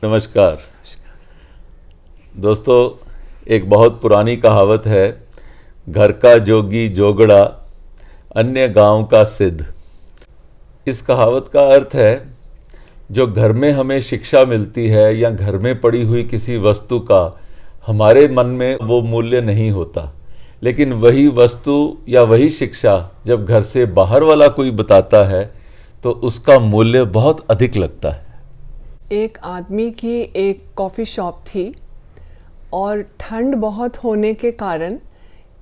नमस्कार दोस्तों, एक बहुत पुरानी कहावत है, घर का जोगी जोगड़ा अन्य गांव का सिद्ध। इस कहावत का अर्थ है, जो घर में हमें शिक्षा मिलती है या घर में पड़ी हुई किसी वस्तु का हमारे मन में वो मूल्य नहीं होता, लेकिन वही वस्तु या वही शिक्षा जब घर से बाहर वाला कोई बताता है तो उसका मूल्य बहुत अधिक लगता है। एक आदमी की एक कॉफ़ी शॉप थी और ठंड बहुत होने के कारण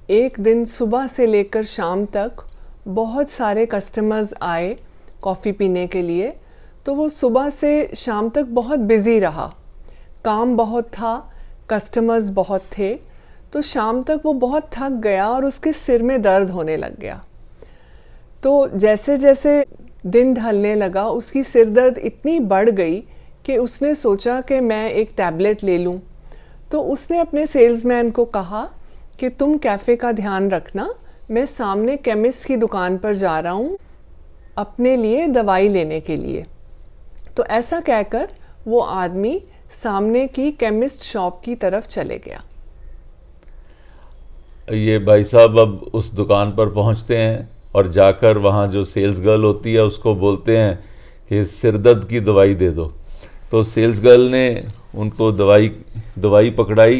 एक दिन सुबह से लेकर शाम तक बहुत सारे कस्टमर्स आए कॉफ़ी पीने के लिए। तो वो सुबह से शाम तक बहुत बिज़ी रहा, काम बहुत था, कस्टमर्स बहुत थे। तो शाम तक वो बहुत थक गया और उसके सिर में दर्द होने लग गया। तो जैसे जैसे दिन ढलने लगा उसकी सिर दर्द इतनी बढ़ गई कि उसने सोचा कि मैं एक टैबलेट ले लूं। तो उसने अपने सेल्समैन को कहा कि तुम कैफ़े का ध्यान रखना, मैं सामने केमिस्ट की दुकान पर जा रहा हूं अपने लिए दवाई लेने के लिए। तो ऐसा कहकर वो आदमी सामने की केमिस्ट शॉप की तरफ चले गया। ये भाई साहब अब उस दुकान पर पहुंचते हैं और जाकर वहाँ जो सेल्स गर्ल होती है उसको बोलते हैं कि सिर दर्द की दवाई दे दो। तो सेल्स गर्ल ने उनको दवाई पकड़ाई,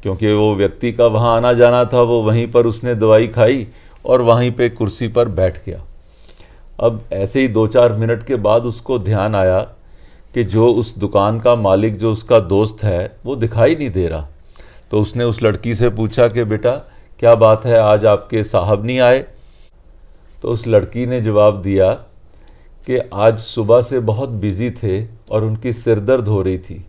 क्योंकि वो व्यक्ति का वहाँ आना जाना था, वो वहीं पर उसने दवाई खाई और वहीं पे कुर्सी पर बैठ गया। अब ऐसे ही 2-4 मिनट के बाद उसको ध्यान आया कि जो उस दुकान का मालिक, जो उसका दोस्त है, वो दिखाई नहीं दे रहा। तो उसने उस लड़की से पूछा कि बेटा क्या बात है, आज आपके साहब नहीं आए? तो उस लड़की ने जवाब दिया कि आज सुबह से बहुत बिज़ी थे और उनकी सिर दर्द हो रही थी,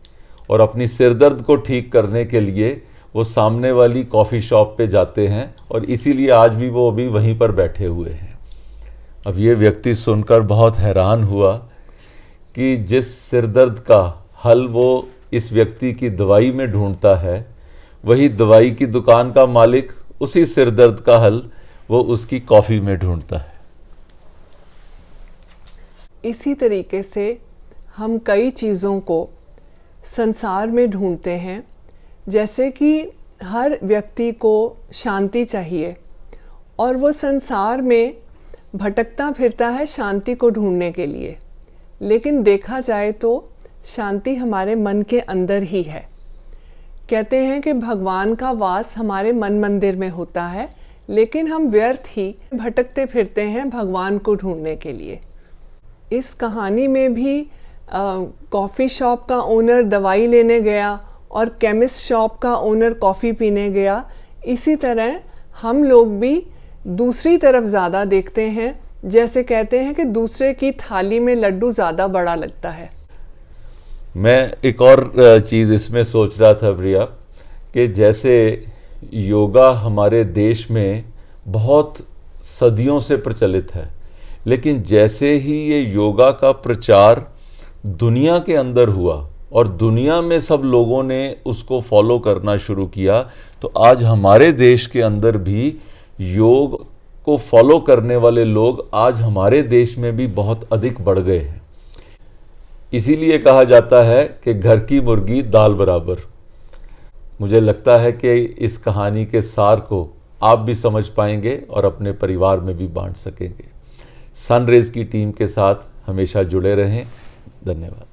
और अपनी सिर दर्द को ठीक करने के लिए वो सामने वाली कॉफ़ी शॉप पे जाते हैं और इसीलिए आज भी वो अभी वहीं पर बैठे हुए हैं। अब ये व्यक्ति सुनकर बहुत हैरान हुआ कि जिस सिर दर्द का हल वो इस व्यक्ति की दवाई में ढूंढता है, वही दवाई की दुकान का मालिक उसी सिर दर्द का हल वो उसकी कॉफ़ी में ढूंढता है। इसी तरीके से हम कई चीज़ों को संसार में ढूंढते हैं। जैसे कि हर व्यक्ति को शांति चाहिए और वो संसार में भटकता फिरता है शांति को ढूंढने के लिए, लेकिन देखा जाए तो शांति हमारे मन के अंदर ही है। कहते हैं कि भगवान का वास हमारे मन मंदिर में होता है, लेकिन हम व्यर्थ ही भटकते फिरते हैं भगवान को ढूंढने के लिए। इस कहानी में भी कॉफ़ी शॉप का ओनर दवाई लेने गया और केमिस्ट शॉप का ओनर कॉफ़ी पीने गया। इसी तरह हम लोग भी दूसरी तरफ ज़्यादा देखते हैं। जैसे कहते हैं कि दूसरे की थाली में लड्डू ज़्यादा बड़ा लगता है। मैं एक और चीज़ इसमें सोच रहा था प्रिया, कि जैसे योगा हमारे देश में बहुत सदियों से प्रचलित है, लेकिन जैसे ही ये योगा का प्रचार दुनिया के अंदर हुआ और दुनिया में सब लोगों ने उसको फॉलो करना शुरू किया, तो आज हमारे देश के अंदर भी योग को फॉलो करने वाले लोग आज हमारे देश में भी बहुत अधिक बढ़ गए हैं। इसीलिए कहा जाता है कि घर की मुर्गी दाल बराबर। मुझे लगता है कि इस कहानी के सार को आप भी समझ पाएंगे और अपने परिवार में भी बांट सकेंगे। सनरेज की टीम के साथ हमेशा जुड़े रहें। धन्यवाद।